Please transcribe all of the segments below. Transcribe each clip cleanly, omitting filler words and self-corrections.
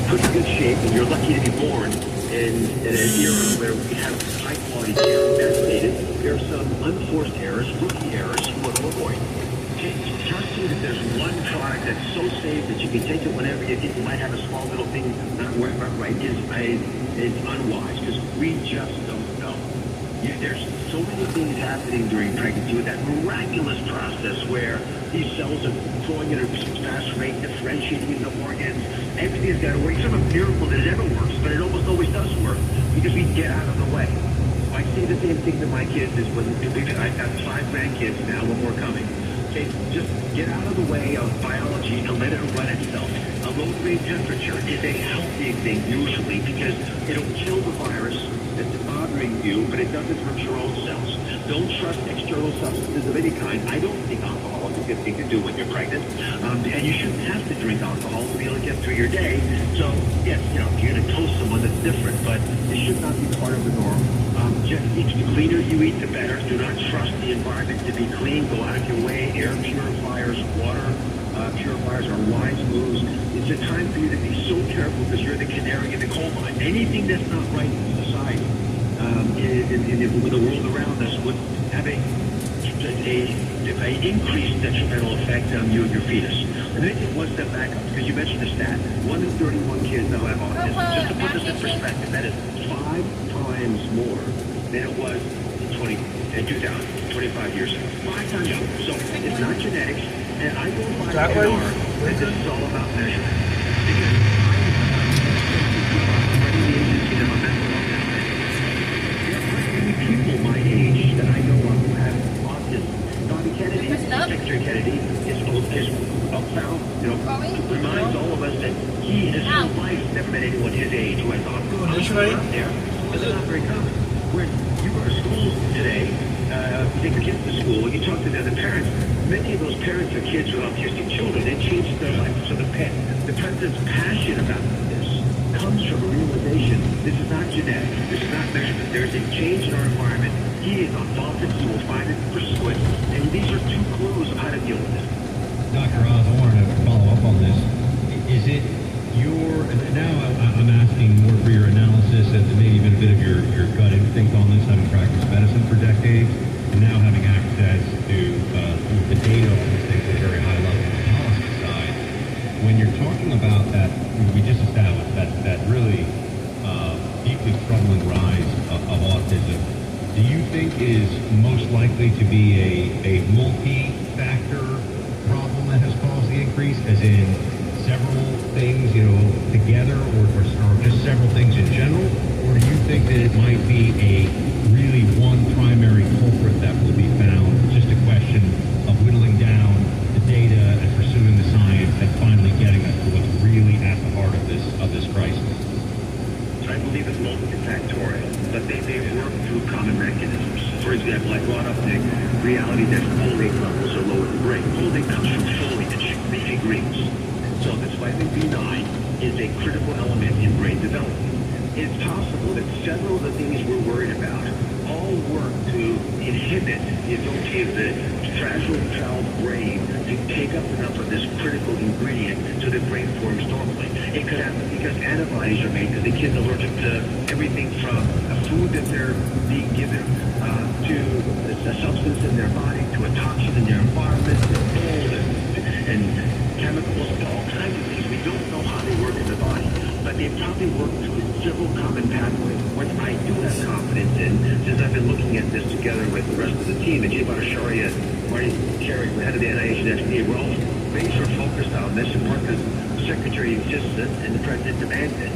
pretty good shape, and you're lucky to be born in an era where we have high-quality care. As stated, there are some unforced errors, rookie errors you want to avoid. Just see that there's one product that's so safe that you can take it whenever you think you might have a small little thing not working right is unwise, because we just don't know. There's so many things happening during pregnancy with that miraculous process where these cells are growing at a fast rate, differentiating into organs. Everything's got to work. It's not a miracle that it ever works, but it almost always does work because we get out of the way. I say the same thing to my kids is when I've got 5 grandkids now, one more coming. Okay, just get out of the way of biology and let it run itself. A low-grade temperature is a healthy thing usually because it'll kill the virus that's bothering you, but it doesn't hurt your own cells. Don't trust external substances of any kind. I don't think alcohol is a good thing to do when you're pregnant. And you shouldn't have to drink alcohol to be able to get through your day. So, yes, if you're going to toast someone, that's different, but it should not be part of the norm. The cleaner you eat, the better. Do not trust the environment to be clean. Go out of your way. Air purifiers, water purifiers are wise moves. It's a time for you to be so careful because you're the canary in the coal mine. Anything that's not right in society, in the world around us, would have an increased detrimental effect on you and your fetus. And then take one step back up, because you mentioned the stat. 1 in 31 kids now have autism. Just to put this in perspective, that is 5 times more than it was in 2000, 25 years ago. 5 times more. So it's not genetics. And I go by NR that this is all about measurement. Because people my age that I know of who have autism. Bobby Kennedy, Secretary Kennedy, is found, reminds all of us that he his whole life never met anyone his age who has autism out there. This is not very common. When you go to school today, you take your kids to school, you talk to the other parents, many of those parents are kids with autistic children. They changed their life. So the president's passion about this comes from a realization this is not genetic, this is not measurement. There's a change in our environment. He is on politics, he will find it, pursue it, and these are 2 clues of how to deal with it. Dr. Oz, I wanted to follow up on this. Is it now I'm asking more for your analysis and maybe even a bit of your gut instinct on this, having practiced medicine for decades, and now having access to the data on these things at a very high level on the policy side. When you're talking about that, we just established that really deeply troubling rise of autism, do you think is most likely to be a multi-factor problem that has caused the increase, as in several things, together, or just several things in general? Or do you think that it might be a really one primary culprit that will be found? Just a question of whittling down the data and pursuing the science and finally getting us to what's really at the heart of this crisis? I believe it's multifactorial, but they work through common mechanisms. For example, I brought up the reality that folate levels are low in the brain. Folate comes from foliage, leafy greens. So this vitamin B9 is a critical element in brain development. It's possible that several of the things we're worried about all work to inhibit the ability of the fragile child's brain to take up enough of this critical ingredient so that brain forms normally. It could happen because antibodies are made because the kid's allergic to everything from a food that they're being given to a substance in their body, to a toxin in their environment, to mold and chemicals, all kinds of things. We don't know how they work in the body, but they probably work through several common pathways. What I do have confidence in, since I've been looking at this together with the rest of the team, and Jay Bhattacharya, Marty Carey, the head of the NIH and FDA, we're all laser focused on this, in part because the Secretary insists it and the President demands it.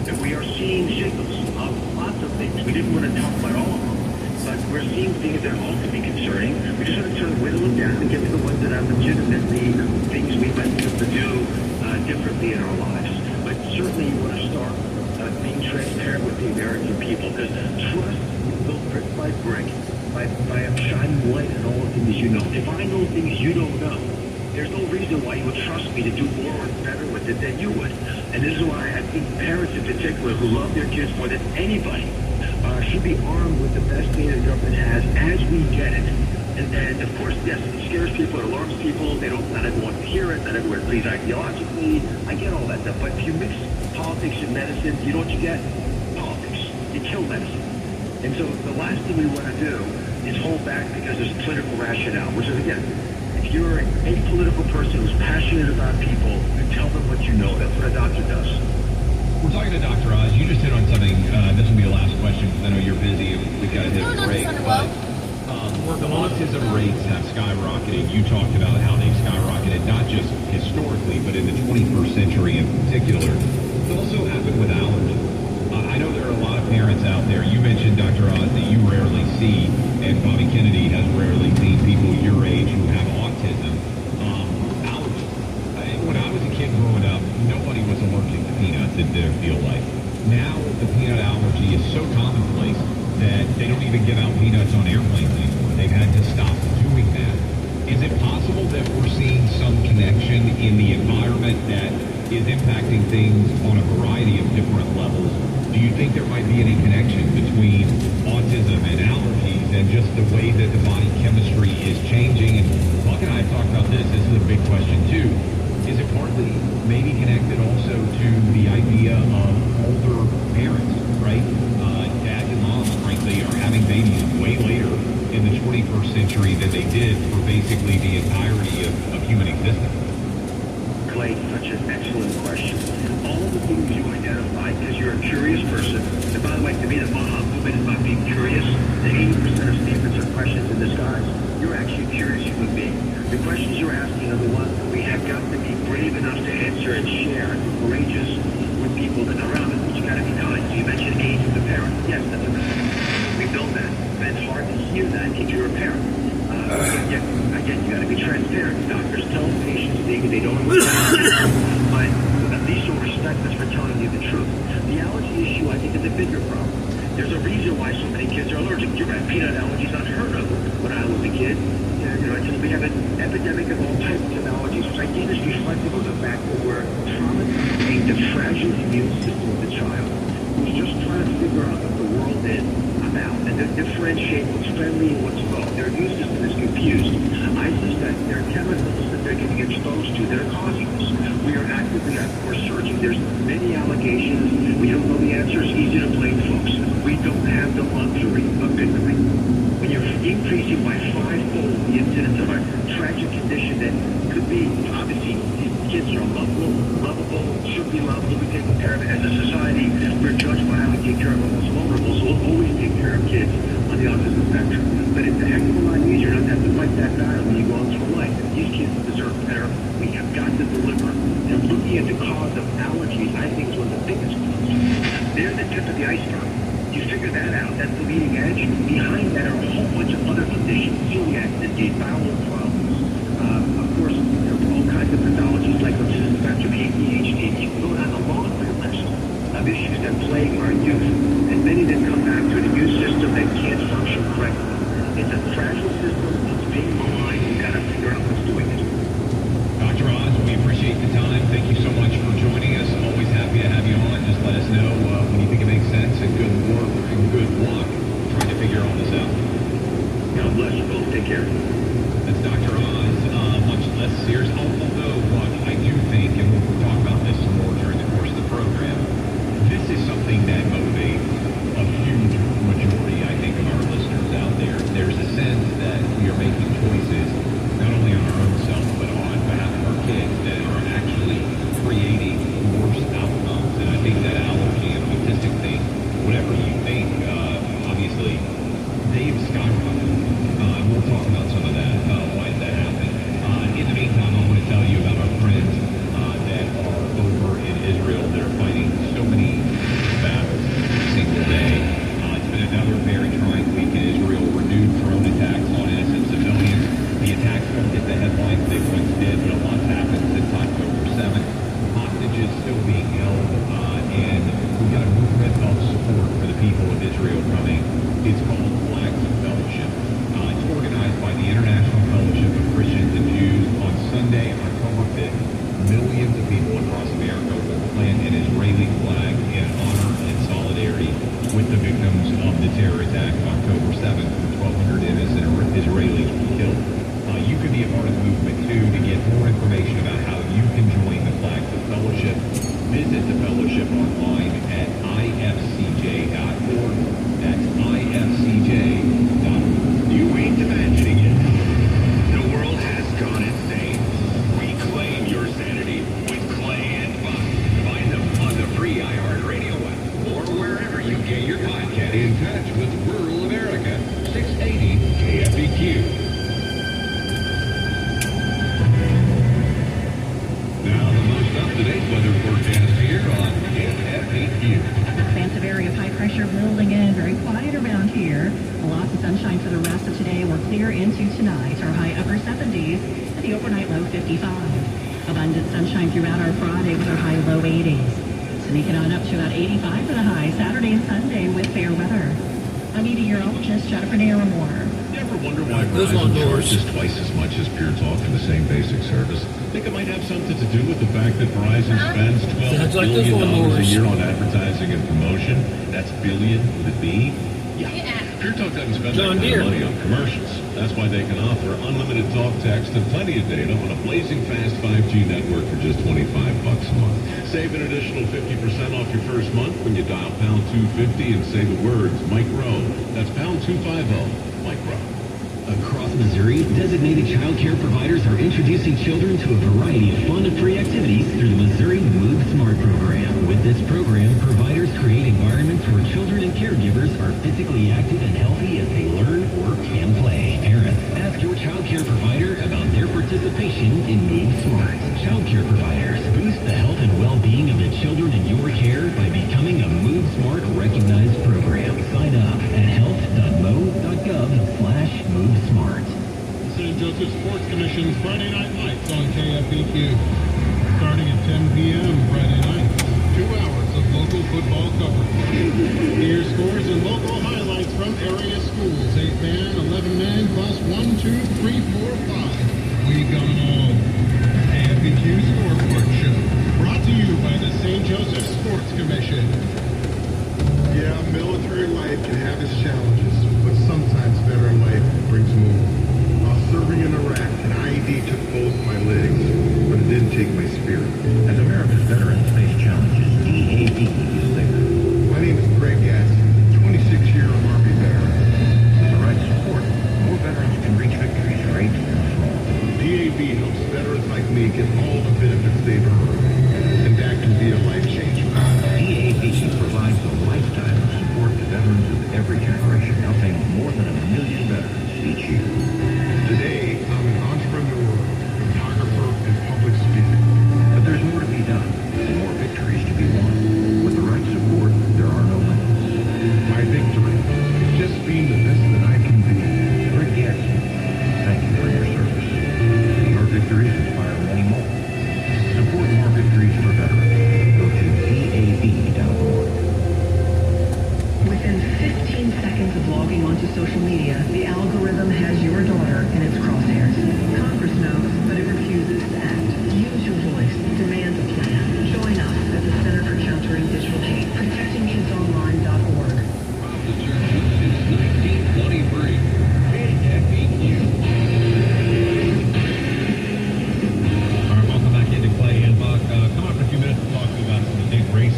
And we are seeing signals of lots of things. We didn't want to talk about all of them, but we're seeing things that all could be concerning. We just want to sort of whittle them down and get to the ones that are legitimately things we might be able to do differently in our lives. But certainly you want to start being transparent with the American people, because trust is built brick by brick by shining light on all the things you know. If I know things you don't know, there's no reason why you would trust me to do more or better with it than you would. And this is why I think parents in particular who love their kids more than anybody should be armed with the best data the government has as we get it. And of course, yes, it scares people, it alarms people. Not everyone wants to hear it. Not everyone agrees ideologically. I get all that stuff. But if you mix politics and medicine, you know what you get? Politics. You kill medicine. And so the last thing we want to do is hold back because there's political rationale, which is, again, if you're a political person who's passionate about people, you tell them what you know. That's what a doctor does. We're talking to Dr. Oz. You just hit on something. This will be the last question because I know you're busy and we've got to hit a break. But the autism rates have skyrocketed. You talked about how they've skyrocketed, not just historically, but in the 21st century in particular. It's also happened with allergies. I know there are a lot of parents out there. You mentioned, Dr. Oz, that you rarely see, and Bobby Kennedy has rarely seen people your age who have autism. Allergies. When I was a kid growing up, nobody was allergic to peanuts, it didn't feel like. Now, the peanut allergy is so commonplace that they don't even give out peanuts on airplanes anymore. They've had to stop doing that. Is it possible that we're seeing some connection in the environment that is impacting things on a variety of different levels? Do you think there might be any connection between autism and allergies and just the way that the body chemistry is changing? And Buck and I have talked about this. This is a big question too. Is it partly maybe connected also to the idea of older parents, right? Dads and moms, frankly, are having babies way later in the 21st century than they did for basically the entirety of human existence. Clay, such an excellent question. All of the things you identified, because you're a curious person, and by the way, to me, the Maha movement is about being curious. The 80% of statements are questions in disguise. You're actually a curious human being. The questions you're asking are the ones that we have got to be brave enough to answer and share and courageous with people that are around us. But you got to be kind. So you mentioned age of the parent. Yes, that's a we know that. But it's hard to hear that if you're a parent. Again, you got to be transparent. Doctors tell patients things they don't understand, but at least you'll respect us for telling you the truth. The allergy issue, I think, is a bigger problem. There's a reason why so many kids are allergic. You're right, peanut allergies unheard of when I was a kid. We have an epidemic of all types of allergies, which I think is reflective of the fact that we're traumatizing the fragile immune system of the child who's just trying to figure out what the world is about and then differentiate what's friendly and what's foe. Their immune system is confused. I suspect there are chemicals that they're getting exposed to that are causing this. We are actively, of course, searching. There's many allegations. We don't know the answer. It's easy to blame folks. We don't have the luxury of bickering. When you're increasing by fivefold the incidence of a tragic condition that could be, obviously, kids are lovable, should be lovable, we take care of it. As a society, we're judged by how we take care of the most vulnerable, so we'll always take care of kids on the autism spectrum. But it's a heck of a lot easier not to have to fight that battle when you go on through life. These kids deserve better. We have got to deliver. And looking at the cause of allergies, I think is one of the biggest causes. They're the tip of the iceberg. You figure that out, that's the leading edge. Behind that are a whole bunch of other conditions, celiac disease, bowel problems. Of course, there are all kinds of pathologies like autism spectrum, ADHD. You can go down a laundry list of issues that plague our youth, and many of them come back to an immune system that can't function correctly. It's a fragile system. It's being maligned. We've got to figure out what's doing it. Dr. Oz, we appreciate the time. Thank you so much for joining us. Always happy to have you on. Just let us know when you think it makes sense, and good work and good luck trying to figure all this out. God bless you both. Take care. That's Dr. Oz. Much less serious, although I do think, and we'll talk about this some more during the course of the program, this is something that motivates a huge majority, I think, of our listeners out there. There's a sense that we are making choices not only on our own self, but on behalf of our kids that are actually creating worse outcomes. And I think that allergy and autistic thing, whatever you think, obviously, they've skyrocketed. We'll talk about some of that, why that happened. In the meantime, I want to tell you about our friends that are over in Israel that are fighting so many battles every single day. It's been another very trying week in Israel. Renewed drone attacks on innocent civilians. The attacks don't get the headlines they once did, but a lot's happened since October 7th. Hostages still being held, and we've got a movement of support for the people of Israel coming. It's called Flags of Fellowship. It's organized by the International Fellowship of Christians and Jews. On Sunday, October 5th, millions of people across America will plant an Israeli flag in honor and solidarity with the victims of the terror attack of October 7th, when 1,200 innocent Israelis the fellowship online at ifcj.org. That's ifcj.org. You ain't imagining it. The world has gone insane. Reclaim your sanity with Clay and Buck. Find them on the free iHeartRadio app or wherever you get your podcast. In touch with rural America, 680 KFEQ. Now the most up-to-date weather forecast here on KFEQ. Expansive area of high pressure building in. Very quiet around here. Lots of sunshine for the rest of today. We're clear into tonight. Our high upper 70s and the overnight low 55. Abundant sunshine throughout our Friday with our high low 80s. Sneaking on up to about 85 for the high Saturday and Sunday with fair weather. I'm meteorologist Jennifer Naramore. You ever wonder why Verizon charges twice as much as Pure Talk in the same basic service? Think it might have something to do with the fact that Verizon spends $12 billion a year on advertising and promotion? That's billion with a B? Yeah. Pure Talk doesn't spend that kind of money on commercials. That's why they can offer unlimited talk, text, and plenty of data on a blazing fast 5G network for just $25 a month. Save an additional 50% off your first month when you dial pound 250 and say the words Mike Rowe. That's pound 250, Mike Rowe. Across Missouri, designated child care providers are introducing children to a variety of fun and free activities through the Missouri Move Smart program. With this program, providers create environments where children and caregivers are physically active and healthy as they learn, work, and play. Parents, ask your child care provider about their participation in Move Smart. Child care providers boost the health and well-being of the children in your care by becoming a Move Smart recognized program. Sign up at health.mo.gov/MoveSmart. St. Joseph Sports Commission's Friday Night Lights on KFEQ. Starting at 10 p.m. Friday night. 2 hours of local football coverage. Here's scores and local highlights from area schools. 8-man, 11-man, plus 1, 2, 3, 4, 5. We've got them all. KFEQ Scoreboard Show. Brought to you by the St. Joseph Sports Commission. Yeah, military life can have its challenges, but sometimes veteran life brings more. While serving in Iraq, an IED took both my legs, but it didn't take my spirit. As Americans